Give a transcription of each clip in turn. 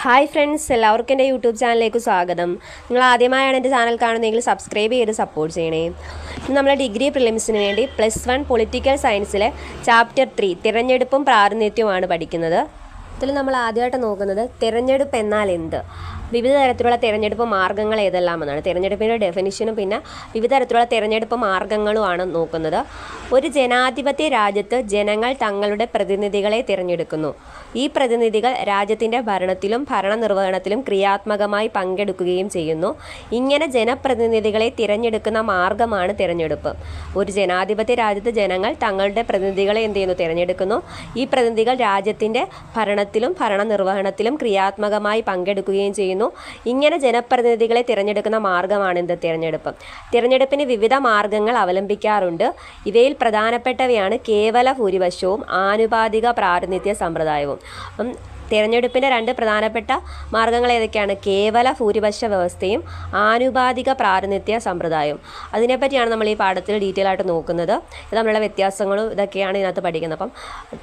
Hi friends, എല്ലാവർക്കും എൻ്റെ YouTube ചാനലിലേക്ക് സ്വാഗതം. നിങ്ങൾ ആദ്യമായാണ് എൻ്റെ ചാനൽ കാണുന്നതെങ്കിൽ സബ്സ്ക്രൈബ് ചെയ്ത് സപ്പോർട്ട് ചെയ്യണേ. ഇന്ന് നമ്മൾ ഡിഗ്രി പ്രിലിംസിന് വേണ്ടി +1 പൊളിറ്റിക്കൽ സയൻസിലെ ചാപ്റ്റർ 3 തിരഞ്ഞെടുപ്പും പ്രാതിനിധ്യവുമാണ് പഠിക്കുന്നത്. ഇതിൽ നമ്മൾ ആദ്യമായിട്ട് നോക്കുന്നത് തിരഞ്ഞെടുപ്പ് എന്നാൽ എന്ത്, വിവിധ തരത്തിലുള്ള തിരഞ്ഞെടുപ്പ് മാർഗ്ഗങ്ങൾ ഏതെല്ലാമെന്നാണ്. തിരഞ്ഞെടുപ്പിൻ്റെ ഡെഫിനിഷനും പിന്നെ വിവിധ തരത്തിലുള്ള തിരഞ്ഞെടുപ്പ് മാർഗ്ഗങ്ങളുമാണ് നോക്കുന്നത്. ഒരു ജനാധിപത്യ രാജ്യത്ത് ജനങ്ങൾ തങ്ങളുടെ പ്രതിനിധികളെ തിരഞ്ഞെടുക്കുന്നു. ഈ പ്രതിനിധികൾ രാജ്യത്തിൻ്റെ ഭരണത്തിലും ഭരണനിർവഹണത്തിലും ക്രിയാത്മകമായി പങ്കെടുക്കുകയും ചെയ്യുന്നു. ഇങ്ങനെ ജനപ്രതിനിധികളെ തിരഞ്ഞെടുക്കുന്ന മാർഗ്ഗമാണ് തിരഞ്ഞെടുപ്പ്. ഒരു ജനാധിപത്യ രാജ്യത്ത് ജനങ്ങൾ തങ്ങളുടെ പ്രതിനിധികളെ എന്ത് ചെയ്യുന്നു? തിരഞ്ഞെടുക്കുന്നു. ഈ പ്രതിനിധികൾ രാജ്യത്തിൻ്റെ ഭരണത്തിലും ഭരണനിർവഹണത്തിലും ക്രിയാത്മകമായി പങ്കെടുക്കുകയും ചെയ്യുന്നു. ഇങ്ങനെ ജനപ്രതിനിധികളെ തിരഞ്ഞെടുക്കുന്ന മാർഗ്ഗമാണ് എന്ത്? തിരഞ്ഞെടുപ്പ്. തിരഞ്ഞെടുപ്പിന് വിവിധ മാർഗ്ഗങ്ങൾ അവലംബിക്കാറുണ്ട്. ഇവയിൽ പ്രധാനപ്പെട്ടവയാണ് കേവല ഭൂരിപക്ഷവും ആനുപാതിക പ്രാതിനിധ്യ സമ്പ്രദായവും. തിരഞ്ഞെടുപ്പിൻ്റെ രണ്ട് പ്രധാനപ്പെട്ട മാർഗ്ഗങ്ങൾ ഏതൊക്കെയാണ്? കേവല ഭൂരിപക്ഷ വ്യവസ്ഥയും ആനുപാതിക പ്രാതിനിധ്യ സമ്പ്രദായവും. അതിനെപ്പറ്റിയാണ് നമ്മൾ ഈ പാഠത്തിൽ ഡീറ്റെയിൽ ആയിട്ട് നോക്കുന്നത്. ഇത് തമ്മിലുള്ള വ്യത്യാസങ്ങളും ഇതൊക്കെയാണ് ഇതിനകത്ത് പഠിക്കുന്നത്. അപ്പം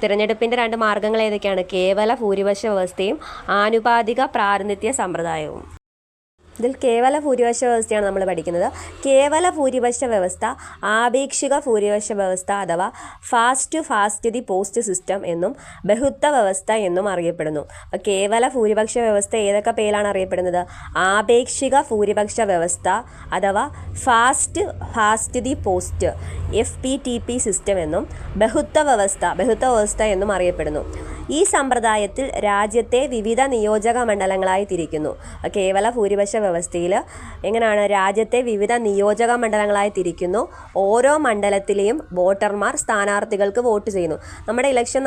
തിരഞ്ഞെടുപ്പിൻ്റെ രണ്ട് മാർഗ്ഗങ്ങൾ ഏതൊക്കെയാണ്? കേവല ഭൂരിപക്ഷ വ്യവസ്ഥയും ആനുപാതിക പ്രാതിനിധ്യ സമ്പ്രദായവും. ഇതിൽ കേവല ഭൂരിപക്ഷ വ്യവസ്ഥയാണ് നമ്മൾ പഠിക്കുന്നത്. കേവല ഭൂരിപക്ഷ വ്യവസ്ഥ ആപേക്ഷിക ഭൂരിപക്ഷ വ്യവസ്ഥ അഥവാ ഫാസ്റ്റ് ദി പോസ്റ്റ് സിസ്റ്റം എന്നും ബഹുത്വ വ്യവസ്ഥ എന്നും അറിയപ്പെടുന്നു. കേവല ഭൂരിപക്ഷ വ്യവസ്ഥ ഏതൊക്കെ പേരിലാണ് അറിയപ്പെടുന്നത്? ആപേക്ഷിക ഭൂരിപക്ഷ വ്യവസ്ഥ അഥവാ fast the post FPTP system എന്നും ബഹുത്വ വ്യവസ്ഥ എന്നും അറിയപ്പെടുന്നു. ഈ സമ്പ്രദായത്തിൽ രാജ്യത്തെ വിവിധ നിയോജക മണ്ഡലങ്ങളായി തിരിക്കുന്നു. കേവല ഭൂരിപക്ഷ വ്യവസ്ഥയിൽ എങ്ങനെയാണ്? രാജ്യത്തെ വിവിധ നിയോജക മണ്ഡലങ്ങളായി തിരിക്കുന്നു. ഓരോ മണ്ഡലത്തിലെയും വോട്ടർമാർ സ്ഥാനാർത്ഥികൾക്ക് വോട്ട് ചെയ്യുന്നു. നമ്മുടെ ഇലക്ഷൻ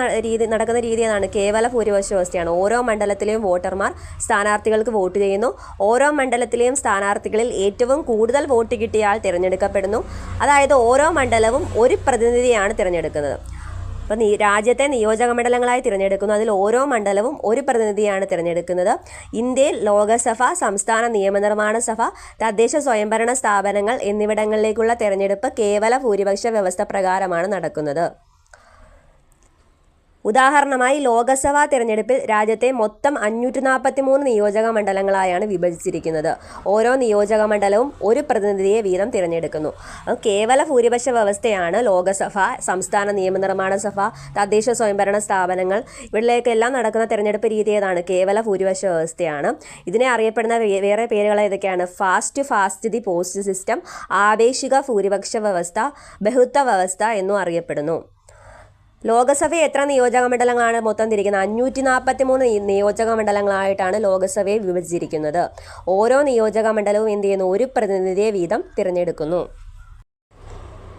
നടക്കുന്ന രീതി ഏതാണ്? കേവല ഭൂരിപക്ഷ വ്യവസ്ഥയാണ്. ഓരോ മണ്ഡലത്തിലെയും വോട്ടർമാർ സ്ഥാനാർത്ഥികൾക്ക് വോട്ട് ചെയ്യുന്നു. ഓരോ മണ്ഡലത്തിലെയും സ്ഥാനാർത്ഥികളിൽ ഏറ്റവും കൂടുതൽ വോട്ട് കിട്ടിയ ആൾ തിരഞ്ഞെടുക്കപ്പെടുന്നു. അതായത് ഓരോ മണ്ഡലവും ഒരു പ്രതിനിധിയാണ് തിരഞ്ഞെടുക്കുന്നത്. അപ്പോൾ രാജ്യത്തെ നിയോജക മണ്ഡലങ്ങളായി തിരഞ്ഞെടുക്കുന്നു. അതിൽ ഓരോ മണ്ഡലവും ഒരു പ്രതിനിധിയാണ് തിരഞ്ഞെടുക്കുന്നത്. ഇന്ത്യയിൽ ലോകസഭ, സംസ്ഥാന നിയമനിർമ്മാണ സഭ, തദ്ദേശ സ്വയംഭരണ സ്ഥാപനങ്ങൾ എന്നിവിടങ്ങളിലേക്കുള്ള തിരഞ്ഞെടുപ്പ് കേവല ഭൂരിപക്ഷ വ്യവസ്ഥ പ്രകാരമാണ് നടക്കുന്നത്. ഉദാഹരണമായി ലോകസഭാ തിരഞ്ഞെടുപ്പിൽ രാജ്യത്തെ മൊത്തം 543 നിയോജക മണ്ഡലങ്ങളായാണ് വിഭജിച്ചിരിക്കുന്നത്. ഓരോ നിയോജക മണ്ഡലവും ഒരു പ്രതിനിധിയെ വീതം തിരഞ്ഞെടുക്കുന്നു. കേവല ഭൂരിപക്ഷ വ്യവസ്ഥയാണ് ലോകസഭ, സംസ്ഥാന നിയമനിർമ്മാണ സഭ, തദ്ദേശ സ്വയംഭരണ സ്ഥാപനങ്ങൾ ഇവിടേക്കെല്ലാം നടക്കുന്ന തിരഞ്ഞെടുപ്പ് രീതി ഏതാണ്? കേവല ഭൂരിപക്ഷ വ്യവസ്ഥയാണ്. ഇതിനെ അറിയപ്പെടുന്ന വേറെ പേരുകൾ ഏതൊക്കെയാണ്? ഫാസ്റ്റ് ദി പോസ്റ്റ് സിസ്റ്റം, ആപേക്ഷിക ഭൂരിപക്ഷ വ്യവസ്ഥ, ബഹുത്വ വ്യവസ്ഥ എന്നും അറിയപ്പെടുന്നു. ലോകസഭയെ എത്ര നിയോജക മണ്ഡലങ്ങളാണ് മൊത്തം തിരിക്കുന്നത്? 543 നിയോജക മണ്ഡലങ്ങളായിട്ടാണ് ലോകസഭയെ വിഭജിച്ചിരിക്കുന്നത്. ഓരോ നിയോജക മണ്ഡലവും എന്ത് ചെയ്യുന്നു? ഒരു പ്രതിനിധിയെ വീതം തിരഞ്ഞെടുക്കുന്നു.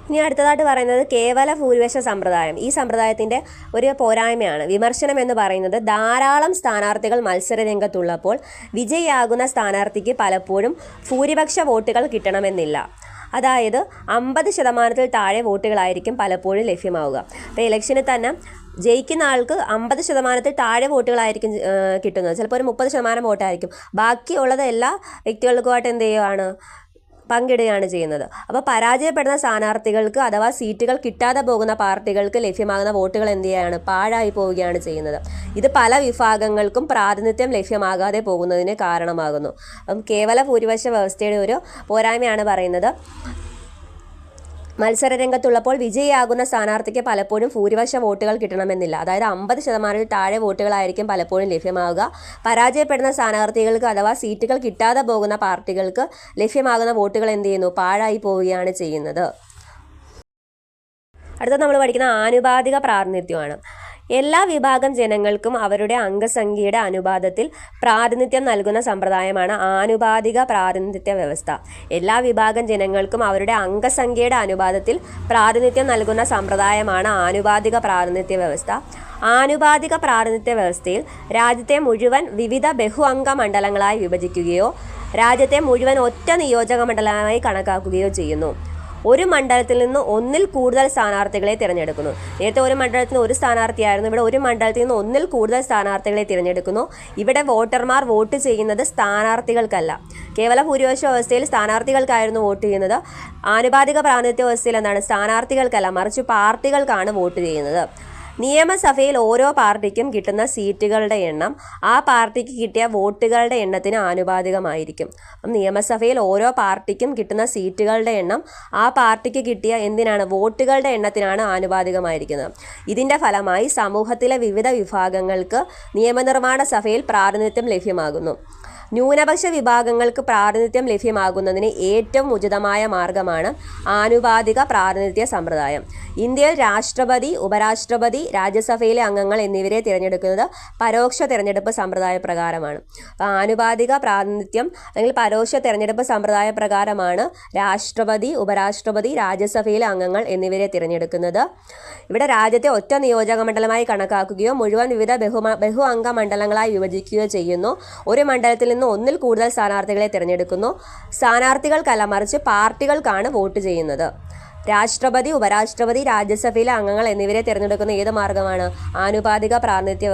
ഇനി അടുത്തതായിട്ട് പറയുന്നത് കേവല ഭൂരിപക്ഷ സമ്പ്രദായം. ഈ സമ്പ്രദായത്തിൻ്റെ ഒരു പോരായ്മയാണ് വിമർശനം എന്ന് പറയുന്നത്. ധാരാളം സ്ഥാനാർത്ഥികൾ മത്സര രംഗത്തുള്ളപ്പോൾ വിജയിയാകുന്ന സ്ഥാനാർത്ഥിക്ക് പലപ്പോഴും ഭൂരിപക്ഷ വോട്ടുകൾ കിട്ടണമെന്നില്ല. അതായത് 50% താഴെ വോട്ടുകളായിരിക്കും പലപ്പോഴും ലഭ്യമാവുക. അപ്പോൾ ഇലക്ഷന് തന്നെ ജയിക്കുന്ന ആൾക്ക് 50% താഴെ വോട്ടുകളായിരിക്കും കിട്ടുന്നത്. ചിലപ്പോൾ ഒരു 30% വോട്ടായിരിക്കും. ബാക്കിയുള്ളത് എല്ലാ വ്യക്തികൾക്കുമായിട്ട് എന്ത് ചെയ്യുകയാണ്? പങ്കിടുകയാണ് ചെയ്യുന്നത്. അപ്പോൾ പരാജയപ്പെടുന്ന സ്ഥാനാർത്ഥികൾക്ക് അഥവാ സീറ്റുകൾ കിട്ടാതെ പോകുന്ന പാർട്ടികൾക്ക് ലഭ്യമാകുന്ന വോട്ടുകൾ എന്ത് ചെയ്യുകയാണ്? പാഴായി പോവുകയാണ് ചെയ്യുന്നത്. ഇത് പല വിഭാഗങ്ങൾക്കും പ്രാതിനിധ്യം ലഭ്യമാകാതെ പോകുന്നതിന് കാരണമാകുന്നു. അപ്പം കേവല ഭൂരിപക്ഷ വ്യവസ്ഥയുടെ ഒരു പോരായ്മയാണ് പറയുന്നത്. മത്സര രംഗത്തുള്ളപ്പോൾ വിജയിയാകുന്ന സ്ഥാനാർത്ഥിക്ക് പലപ്പോഴും ഭൂരിപക്ഷ വോട്ടുകൾ കിട്ടണമെന്നില്ല. അതായത് 50% താഴെ വോട്ടുകളായിരിക്കും പലപ്പോഴും ലഭ്യമാവുക. പരാജയപ്പെടുന്ന സ്ഥാനാർത്ഥികൾക്ക് അഥവാ സീറ്റുകൾ കിട്ടാതെ പോകുന്ന പാർട്ടികൾക്ക് ലഭ്യമാകുന്ന വോട്ടുകൾ എന്ത് ചെയ്യുന്നു? പാഴായി പോവുകയാണ് ചെയ്യുന്നത്. അടുത്ത നമ്മൾ പഠിക്കുന്ന ആനുപാതിക പ്രാതിനിധ്യമാണ്. എല്ലാ വിഭാഗം ജനങ്ങൾക്കും അവരുടെ അംഗസംഖ്യയുടെ അനുപാതത്തിൽ പ്രാതിനിധ്യം നൽകുന്ന സമ്പ്രദായമാണ് ആനുപാതിക പ്രാതിനിധ്യ വ്യവസ്ഥ. എല്ലാ വിഭാഗം ജനങ്ങൾക്കും അവരുടെ അംഗസംഖ്യയുടെ അനുപാതത്തിൽ പ്രാതിനിധ്യം നൽകുന്ന സമ്പ്രദായമാണ് ആനുപാതിക പ്രാതിനിധ്യ വ്യവസ്ഥ. ആനുപാതിക പ്രാതിനിധ്യ വ്യവസ്ഥയിൽ രാജ്യത്തെ മുഴുവൻ വിവിധ ബഹു അംഗ മണ്ഡലങ്ങളായി വിഭജിക്കുകയോ രാജ്യത്തെ മുഴുവൻ ഒറ്റ നിയോജക മണ്ഡലമായി കണക്കാക്കുകയോ ചെയ്യുന്നു. ഒരു മണ്ഡലത്തിൽ നിന്ന് ഒന്നിൽ കൂടുതൽ സ്ഥാനാർത്ഥികളെ തിരഞ്ഞെടുക്കുന്നു. നേരത്തെ ഒരു മണ്ഡലത്തിൽ നിന്ന് ഒരു സ്ഥാനാർത്ഥിയായിരുന്നു. ഇവിടെ ഒരു മണ്ഡലത്തിൽ നിന്ന് ഒന്നിൽ കൂടുതൽ സ്ഥാനാർത്ഥികളെ തിരഞ്ഞെടുക്കുന്നു. ഇവിടെ വോട്ടർമാർ വോട്ട് ചെയ്യുന്നത് സ്ഥാനാർത്ഥികൾക്കല്ല. കേവല ഭൂരിപക്ഷ വ്യവസ്ഥയിൽ സ്ഥാനാർത്ഥികൾക്കായിരുന്നു വോട്ട് ചെയ്യുന്നത്. ആനുപാതിക പ്രാതിനിധ്യ വ്യവസ്ഥയിൽ എന്താണ്? സ്ഥാനാർത്ഥികൾക്കല്ല, മറിച്ച് പാർട്ടികൾക്കാണ് വോട്ട് ചെയ്യുന്നത്. നിയമസഭയിൽ ഓരോ പാർട്ടിക്കും കിട്ടുന്ന സീറ്റുകളുടെ എണ്ണം ആ പാർട്ടിക്ക് കിട്ടിയ വോട്ടുകളുടെ എണ്ണത്തിന് ആനുപാതികമായിരിക്കും. അപ്പം നിയമസഭയിൽ ഓരോ പാർട്ടിക്കും കിട്ടുന്ന സീറ്റുകളുടെ എണ്ണം ആ പാർട്ടിക്ക് കിട്ടിയ എന്തിനാണ് വോട്ടുകളുടെ എണ്ണത്തിനാണ് ആനുപാതികമായിരിക്കുന്നത്. ഇതിൻ്റെ ഫലമായി സമൂഹത്തിലെ വിവിധ വിഭാഗങ്ങൾക്ക് നിയമനിർമ്മാണ സഭയിൽ പ്രാതിനിധ്യം ലഭ്യമാകുന്നു. ന്യൂനപക്ഷ വിഭാഗങ്ങൾക്ക് പ്രാതിനിധ്യം ലഭ്യമാകുന്നതിന് ഏറ്റവും ഉചിതമായ മാർഗമാണ് ആനുപാതിക പ്രാതിനിധ്യ സമ്പ്രദായം. ഇന്ത്യയിൽ രാഷ്ട്രപതി, ഉപരാഷ്ട്രപതി, രാജ്യസഭയിലെ അംഗങ്ങൾ എന്നിവരെ തിരഞ്ഞെടുക്കുന്നത് പരോക്ഷ തിരഞ്ഞെടുപ്പ് സമ്പ്രദായ പ്രകാരമാണ്. അപ്പോൾ ആനുപാതിക പ്രാതിനിധ്യം അല്ലെങ്കിൽ പരോക്ഷ തിരഞ്ഞെടുപ്പ് സമ്പ്രദായ പ്രകാരമാണ് രാഷ്ട്രപതി, ഉപരാഷ്ട്രപതി, രാജ്യസഭയിലെ അംഗങ്ങൾ എന്നിവരെ തിരഞ്ഞെടുക്കുന്നത്. ഇവിടെ രാജ്യത്തെ ഒറ്റ നിയോജക മണ്ഡലമായി കണക്കാക്കുകയോ മുഴുവൻ വിവിധ ബഹു അംഗ മണ്ഡലങ്ങളായി വിഭജിക്കുകയോ ചെയ്യുന്നു. ഒരു മണ്ഡലത്തിൽ നിന്ന് ഒന്നിൽ കൂടുതൽ സ്ഥാനാർത്ഥികളെ തിരഞ്ഞെടുക്കുന്നു. സ്ഥാനാർത്ഥികൾക്കല്ല, മറിച്ച് പാർട്ടികൾക്കാണ് വോട്ട് ചെയ്യുന്നത്. രാഷ്ട്രപതി, ഉപരാഷ്ട്രപതി, രാജ്യസഭയിലെ അംഗങ്ങൾ എന്നിവരെ തിരഞ്ഞെടുക്കുന്ന ഏത് മാർഗമാണ്? ആനുപാതിക പ്രാതിനിധ്യ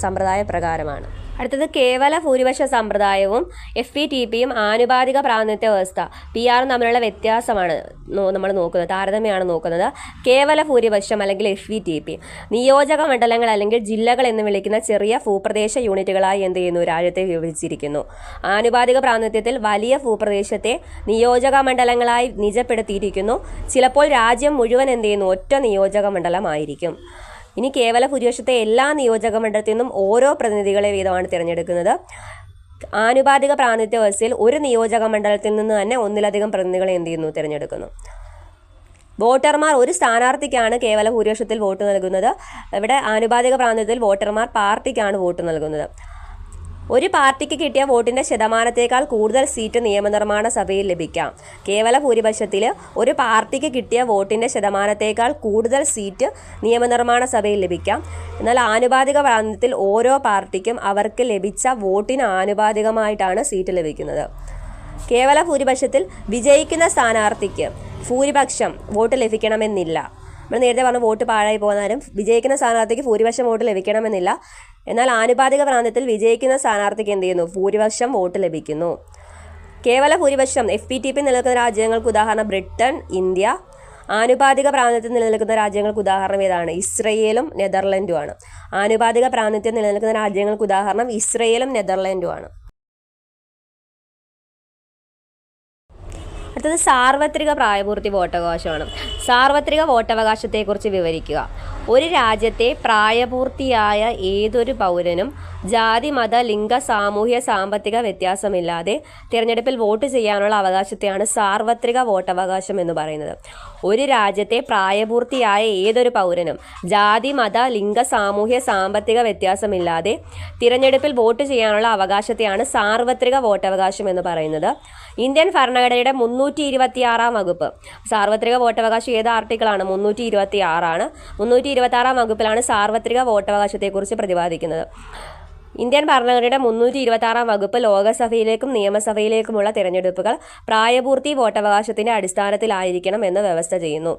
സമ്പ്രദായ പ്രകാരമാണ്. അടുത്തത് കേവല ഭൂരിപക്ഷ സമ്പ്രദായവും FPTPയും ആനുപാതിക പ്രാതിനിധ്യ വ്യവസ്ഥ PR തമ്മിലുള്ള വ്യത്യാസമാണ് നമ്മൾ നോക്കുന്നത്, താരതമ്യമാണ് നോക്കുന്നത്. കേവല ഭൂരിപക്ഷം അല്ലെങ്കിൽ FPTP നിയോജക മണ്ഡലങ്ങൾ അല്ലെങ്കിൽ ജില്ലകൾ എന്ന് വിളിക്കുന്ന ചെറിയ ഭൂപ്രദേശ യൂണിറ്റുകളായി എന്ത് ചെയ്യുന്നു? രാജ്യത്തെ വിഭജിച്ചിരിക്കുന്നു. ആനുപാതിക പ്രാതിനിധ്യത്തിൽ വലിയ ഭൂപ്രദേശത്തെ നിയോജക മണ്ഡലങ്ങളായി നിജപ്പെടുത്തിയിരിക്കുന്നു. ചിലപ്പോൾ രാജ്യം മുഴുവൻ എന്ത് ചെയ്യുന്നു? ഒറ്റ നിയോജക മണ്ഡലമായിരിക്കും. ഇനി കേവല ഭൂരിപക്ഷത്തെ എല്ലാ നിയോജക മണ്ഡലത്തിൽ നിന്നും ഓരോ പ്രതിനിധികളെ വീതമാണ് തിരഞ്ഞെടുക്കുന്നത്. ആനുപാതിക പ്രാതിനിധ്യ വ്യവസ്ഥയിൽ ഒരു നിയോജക മണ്ഡലത്തിൽ നിന്ന് തന്നെ ഒന്നിലധികം പ്രതിനിധികളെ എന്ത് ചെയ്യുന്നു? തിരഞ്ഞെടുക്കുന്നു. വോട്ടർമാർ ഒരു സ്ഥാനാർത്ഥിക്കാണ് കേവല ഭൂരിപക്ഷത്തിൽ വോട്ട് നൽകുന്നത്. ഇവിടെ ആനുപാതിക പ്രാതിനിധ്യത്തിൽ വോട്ടർമാർ പാർട്ടിക്കാണ് വോട്ട് നൽകുന്നത്. ഒരു പാർട്ടിക്ക് കിട്ടിയ വോട്ടിൻ്റെ ശതമാനത്തേക്കാൾ കൂടുതൽ സീറ്റ് നിയമനിർമ്മാണ സഭയിൽ ലഭിക്കാം. കേവല ഭൂരിപക്ഷത്തിൽ ഒരു പാർട്ടിക്ക് കിട്ടിയ വോട്ടിൻ്റെ ശതമാനത്തേക്കാൾ കൂടുതൽ സീറ്റ് നിയമനിർമ്മാണ സഭയിൽ ലഭിക്കാം. എന്നാൽ ആനുപാതിക പ്രാതിനിധ്യത്തിൽ ഓരോ പാർട്ടിക്കും അവർക്ക് ലഭിച്ച വോട്ടിന് ആനുപാതികമായിട്ടാണ് സീറ്റ് ലഭിക്കുന്നത്. കേവല ഭൂരിപക്ഷത്തിൽ വിജയിക്കുന്ന സ്ഥാനാർത്ഥിക്ക് ഭൂരിപക്ഷം വോട്ട് ലഭിക്കണമെന്നില്ല. നമ്മൾ നേരത്തെ പറഞ്ഞ വോട്ട് പാഴായി പോകുന്നതിനും വിജയിക്കുന്ന സ്ഥാനാർത്ഥിക്ക് ഭൂരിപക്ഷം വോട്ട് ലഭിക്കണമെന്നില്ല. എന്നാൽ ആനുപാതിക പ്രാതിനിധ്യത്തിൽ വിജയിക്കുന്ന സ്ഥാനാർത്ഥിക്ക് എന്ത് ചെയ്യുന്നു? ഭൂരിപക്ഷം വോട്ട് ലഭിക്കുന്നു. കേവല ഭൂരിപക്ഷം FPTP നിലനിൽക്കുന്ന രാജ്യങ്ങൾക്ക് ഉദാഹരണം ബ്രിട്ടൻ, ഇന്ത്യ. ആനുപാതിക പ്രാതിനിധ്യം നിലനിൽക്കുന്ന രാജ്യങ്ങൾക്ക് ഉദാഹരണം ഏതാണ്? ഇസ്രയേലും നെതർലൻഡുമാണ്. ആനുപാതിക പ്രാതിനിധ്യം നിലനിൽക്കുന്ന രാജ്യങ്ങൾക്ക് ഉദാഹരണം ഇസ്രയേലും നെതർലൻഡുമാണ്. അടുത്തത് സാർവത്രിക പ്രായപൂർത്തി വോട്ടവകാശമാണ്. സാർവത്രിക വോട്ടവകാശത്തെക്കുറിച്ച് വിവരിക്കുക. ഒരു രാജ്യത്തെ പ്രായപൂർത്തിയായ ഏതൊരു പൗരനും ജാതി, മത, ലിംഗ, സാമൂഹ്യ, സാമ്പത്തിക വ്യത്യാസമില്ലാതെ തിരഞ്ഞെടുപ്പിൽ വോട്ട് ചെയ്യാനുള്ള അവകാശത്തെയാണ് സാർവത്രിക വോട്ടവകാശം എന്ന് പറയുന്നത്. ഒരു രാജ്യത്തെ പ്രായപൂർത്തിയായ ഏതൊരു പൗരനും ജാതി, മത, ലിംഗ, സാമൂഹ്യ, സാമ്പത്തിക വ്യത്യാസമില്ലാതെ തിരഞ്ഞെടുപ്പിൽ വോട്ട് ചെയ്യാനുള്ള അവകാശത്തെയാണ് സാർവത്രിക വോട്ടവകാശം എന്ന് പറയുന്നത്. ഇന്ത്യൻ ഭരണഘടനയുടെ 326 വകുപ്പ് സാർവത്രിക വോട്ടവകാശം ഏത് ആർട്ടിക്കിളാണ്? 326 326 വകുപ്പിലാണ് സാർവത്രിക വോട്ടവകാശത്തെക്കുറിച്ച് പ്രതിപാദിക്കുന്നത്. ഇന്ത്യൻ ഭരണഘടനയുടെ 326 വകുപ്പ് ലോകസഭയിലേക്കും നിയമസഭയിലേക്കുമുള്ള തിരഞ്ഞെടുപ്പുകൾ പ്രായപൂർത്തി വോട്ടവകാശത്തിന്റെ അടിസ്ഥാനത്തിലായിരിക്കണം എന്ന് വ്യവസ്ഥ ചെയ്യുന്നു.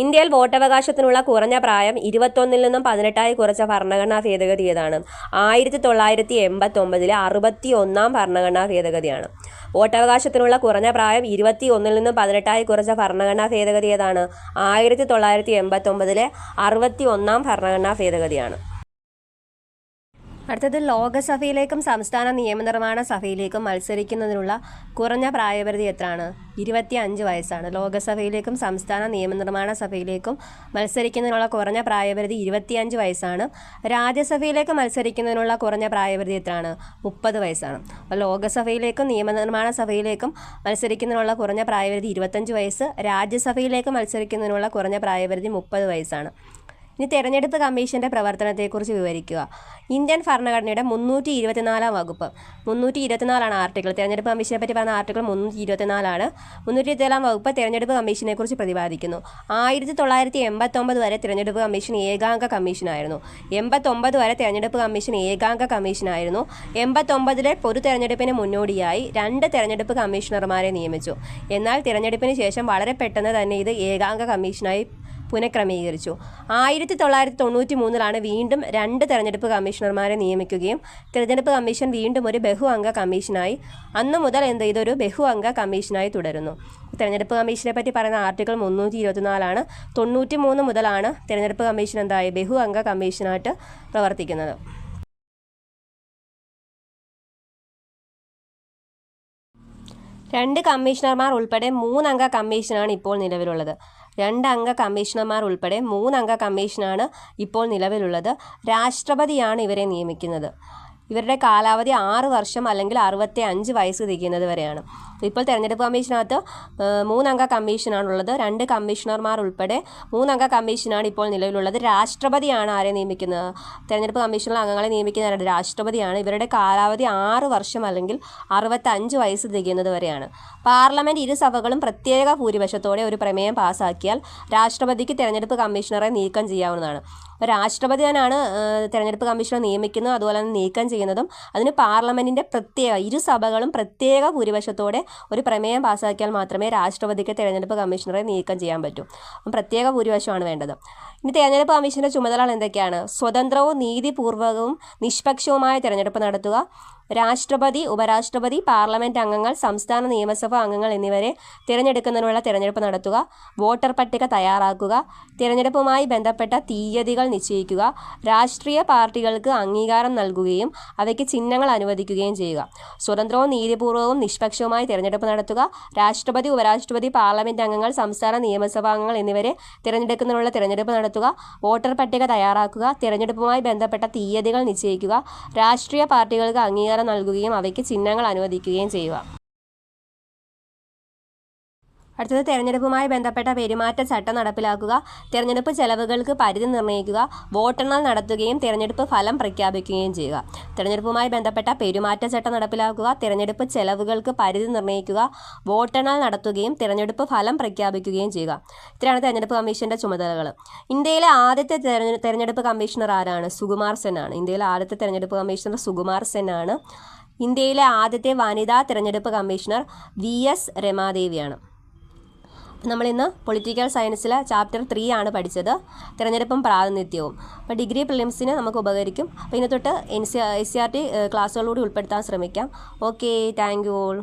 ഇന്ത്യയിൽ വോട്ടവകാശത്തിനുള്ള കുറഞ്ഞ പ്രായം 21 നിന്നും 18 കുറച്ച ഭരണഘടനാ ഭേദഗതി ഏതാണ്? 1989 61 ഭരണഘടനാ ഭേദഗതിയാണ്. വോട്ടവകാശത്തിനുള്ള കുറഞ്ഞ പ്രായം 21 നിന്നും 18 കുറച്ച ഭരണഘടനാ ഭേദഗതി ഏതാണ്? 1989 61 ഭരണഘടനാ ഭേദഗതിയാണ്. അടുത്തത് ലോകസഭയിലേക്കും സംസ്ഥാന നിയമനിർമ്മാണ സഭയിലേക്കും മത്സരിക്കുന്നതിനുള്ള കുറഞ്ഞ പ്രായപരിധി എത്രയാണ്? 25 വയസ്സാണ്. ലോകസഭയിലേക്കും സംസ്ഥാന നിയമനിർമ്മാണ സഭയിലേക്കും മത്സരിക്കുന്നതിനുള്ള കുറഞ്ഞ പ്രായപരിധി 25 വയസ്സാണ്. രാജ്യസഭയിലേക്ക് മത്സരിക്കുന്നതിനുള്ള കുറഞ്ഞ പ്രായപരിധി എത്രയാണ്? 30 വയസ്സാണ്. അപ്പോൾ ലോകസഭയിലേക്കും നിയമനിർമ്മാണ സഭയിലേക്കും മത്സരിക്കുന്നതിനുള്ള കുറഞ്ഞ പ്രായപരിധി 25 വയസ്സ്. രാജ്യസഭയിലേക്ക് മത്സരിക്കുന്നതിനുള്ള കുറഞ്ഞ പ്രായപരിധി 30 വയസ്സാണ്. ഇനി തെരഞ്ഞെടുപ്പ് കമ്മീഷൻ്റെ പ്രവർത്തനത്തെക്കുറിച്ച് വിവരിക്കുക. ഇന്ത്യൻ ഭരണഘടനയുടെ 324 വകുപ്പ് 324 ആർട്ടിക്കിൾ. തെരഞ്ഞെടുപ്പ് കമ്മീഷനെ പറ്റി പറഞ്ഞ ആർട്ടിക്കിൾ 324 324 വകുപ്പ് തെരഞ്ഞെടുപ്പ് കമ്മീഷനെക്കുറിച്ച് പ്രതിപാദിക്കുന്നു. 1989 വരെ തെരഞ്ഞെടുപ്പ് കമ്മീഷൻ ഏകാംഗ കമ്മീഷനായിരുന്നു. 89 വരെ തെരഞ്ഞെടുപ്പ് കമ്മീഷൻ ഏകാംഗ കമ്മീഷനായിരുന്നു. 89 പൊതു തെരഞ്ഞെടുപ്പിന് മുന്നോടിയായി 2 തെരഞ്ഞെടുപ്പ് കമ്മീഷണർമാരെ നിയമിച്ചു. എന്നാൽ തിരഞ്ഞെടുപ്പിന് ശേഷം വളരെ പെട്ടെന്ന് തന്നെ ഇത് ഏകാംഗ കമ്മീഷനായി പുനഃക്രമീകരിച്ചു. 1993 വീണ്ടും 2 തെരഞ്ഞെടുപ്പ് കമ്മീഷണർമാരെ നിയമിക്കുകയും തെരഞ്ഞെടുപ്പ് കമ്മീഷൻ വീണ്ടും ഒരു ബഹു അംഗ കമ്മീഷനായി അന്നു മുതൽ ഇതൊരു ബഹു അംഗ കമ്മീഷനായി തുടരുന്നു. തെരഞ്ഞെടുപ്പ് കമ്മീഷനെ പറ്റി പറയുന്ന ആർട്ടിക്കിൾ 324 93 മുതലാണ് തെരഞ്ഞെടുപ്പ് കമ്മീഷൻ എന്തായി ബഹു അംഗ കമ്മീഷനായിട്ട് പ്രവർത്തിക്കുന്നത്. രണ്ട് കമ്മീഷണർമാർ ഉൾപ്പെടെ 3 അംഗ കമ്മീഷനാണ് ഇപ്പോൾ നിലവിലുള്ളത്. 2 അംഗ കമ്മീഷണർമാർ ഉൾപ്പെടെ 3 അംഗ കമ്മീഷനാണ് ഇപ്പോൾ നിലവിലുള്ളത്. രാഷ്ട്രപതിയാണ് ഇവരെ നിയമിക്കുന്നത്. ഇവരുടെ കാലാവധി 6 വർഷം അല്ലെങ്കിൽ 65 വയസ്സ് തികയുന്നത് വരെയാണ്. ഇപ്പോൾ തെരഞ്ഞെടുപ്പ് കമ്മീഷനകത്ത് 3 അംഗ കമ്മീഷനാണുള്ളത്. 2 കമ്മീഷണർമാർ ഉൾപ്പെടെ 3 അംഗ കമ്മീഷനാണ് ഇപ്പോൾ നിലവിലുള്ളത്. രാഷ്ട്രപതിയാണ് ആരെ നിയമിക്കുന്നത്? തെരഞ്ഞെടുപ്പ് കമ്മീഷനിലെ അംഗങ്ങളെ നിയമിക്കുന്ന രാഷ്ട്രപതിയാണ്. ഇവരുടെ കാലാവധി 6 വർഷം അല്ലെങ്കിൽ 65 വയസ്സ് തികയുന്നത് വരെയാണ്. പാർലമെൻറ്റ് ഇരുസഭകളും പ്രത്യേക ഭൂരിപക്ഷത്തോടെ ഒരു പ്രമേയം പാസ്സാക്കിയാൽ രാഷ്ട്രപതിക്ക് തെരഞ്ഞെടുപ്പ് കമ്മീഷണറെ നീക്കം ചെയ്യാവുന്നതാണ്. രാഷ്ട്രപതി തന്നെയാണ് തെരഞ്ഞെടുപ്പ് കമ്മീഷണറെ നിയമിക്കുന്നത്, അതുപോലെ തന്നെ നീക്കം ചെയ്യുന്നതും. അതിന് പാർലമെൻറ്റിൻ്റെ ഇരുസഭകളും പ്രത്യേക ഭൂരിപക്ഷത്തോടെ ഒരു പ്രമേയം പാസ്സാക്കിയാൽ മാത്രമേ രാഷ്ട്രപതിക്ക് തെരഞ്ഞെടുപ്പ് കമ്മീഷണറെ നീക്കം ചെയ്യാൻ പറ്റൂ. അപ്പം പ്രത്യേക ഭൂരിപക്ഷമാണ് വേണ്ടത്. ഇനി തെരഞ്ഞെടുപ്പ് കമ്മീഷൻ്റെ ചുമതലകൾ എന്തൊക്കെയാണ്? സ്വതന്ത്രവും നീതിപൂർവകവും നിഷ്പക്ഷവുമായ തെരഞ്ഞെടുപ്പ് നടത്തുക. രാഷ്ട്രപതി, ഉപരാഷ്ട്രപതി, പാർലമെൻറ്റ് അംഗങ്ങൾ, സംസ്ഥാന നിയമസഭാ അംഗങ്ങൾ എന്നിവരെ തിരഞ്ഞെടുക്കുന്നതിനുള്ള തിരഞ്ഞെടുപ്പ് നടത്തുക. വോട്ടർ പട്ടിക തയ്യാറാക്കുക. തിരഞ്ഞെടുപ്പുമായി ബന്ധപ്പെട്ട തീയതികൾ നിശ്ചയിക്കുക. രാഷ്ട്രീയ പാർട്ടികൾക്ക് അംഗീകാരം നൽകുകയും അവയ്ക്ക് ചിഹ്നങ്ങൾ അനുവദിക്കുകയും ചെയ്യുക. സ്വതന്ത്രവും നീതിപൂർവകവും നിഷ്പക്ഷവുമായി തിരഞ്ഞെടുപ്പ് നടത്തുക. രാഷ്ട്രപതി, ഉപരാഷ്ട്രപതി, പാർലമെൻറ്റ് അംഗങ്ങൾ, സംസ്ഥാന നിയമസഭാ അംഗങ്ങൾ എന്നിവരെ തിരഞ്ഞെടുക്കുന്നതിനുള്ള തിരഞ്ഞെടുപ്പ് നടത്തുക. വോട്ടർ പട്ടിക തയ്യാറാക്കുക. തിരഞ്ഞെടുപ്പുമായി ബന്ധപ്പെട്ട തീയതികൾ നിശ്ചയിക്കുക. രാഷ്ട്രീയ പാർട്ടികൾക്ക് അംഗീകാരം നൽകുകയും അവയ്ക്ക് ചിഹ്നങ്ങൾ അനുവദിക്കുകയും ചെയ്യുക. അടുത്തത് തെരഞ്ഞെടുപ്പുമായി ബന്ധപ്പെട്ട പെരുമാറ്റച്ചട്ടം നടപ്പിലാക്കുക. തെരഞ്ഞെടുപ്പ് ചെലവുകൾക്ക് പരിധി നിർണ്ണയിക്കുക. വോട്ടെണ്ണൽ നടത്തുകയും തെരഞ്ഞെടുപ്പ് ഫലം പ്രഖ്യാപിക്കുകയും ചെയ്യുക. തെരഞ്ഞെടുപ്പുമായി ബന്ധപ്പെട്ട പെരുമാറ്റച്ചട്ടം നടപ്പിലാക്കുക. തെരഞ്ഞെടുപ്പ് ചെലവുകൾക്ക് പരിധി നിർണ്ണയിക്കുക. വോട്ടെണ്ണൽ നടത്തുകയും തെരഞ്ഞെടുപ്പ് ഫലം പ്രഖ്യാപിക്കുകയും ചെയ്യുക. ഇത്രയാണ് തെരഞ്ഞെടുപ്പ് കമ്മീഷൻ്റെ ചുമതലകൾ. ഇന്ത്യയിലെ ആദ്യത്തെ തെരഞ്ഞെടുപ്പ് കമ്മീഷണർ ആരാണ്? സുകുമാർ സെൻ ആണ്. ഇന്ത്യയിലെ ആദ്യത്തെ തെരഞ്ഞെടുപ്പ് കമ്മീഷണർ സുകുമാർ സെൻ ആണ്. ഇന്ത്യയിലെ ആദ്യത്തെ വനിതാ തെരഞ്ഞെടുപ്പ് കമ്മീഷണർ VS രമാദേവിയാണ്. നമ്മളിന്ന് പൊളിറ്റിക്കൽ സയൻസിലെ ചാപ്റ്റർ 3 ആണ് പഠിച്ചത്, തിരഞ്ഞെടുപ്പും പ്രാതിനിധ്യവും. അപ്പോൾ ഡിഗ്രി പ്രിലിംസിന് നമുക്ക് ഉപകരിക്കും. അപ്പോൾ ഇനി തൊട്ട് NCERT ക്ലാസ്സുകളോട് ഉൾപ്പെടുത്താൻ ശ്രമിക്കാം. Okay, thank you all.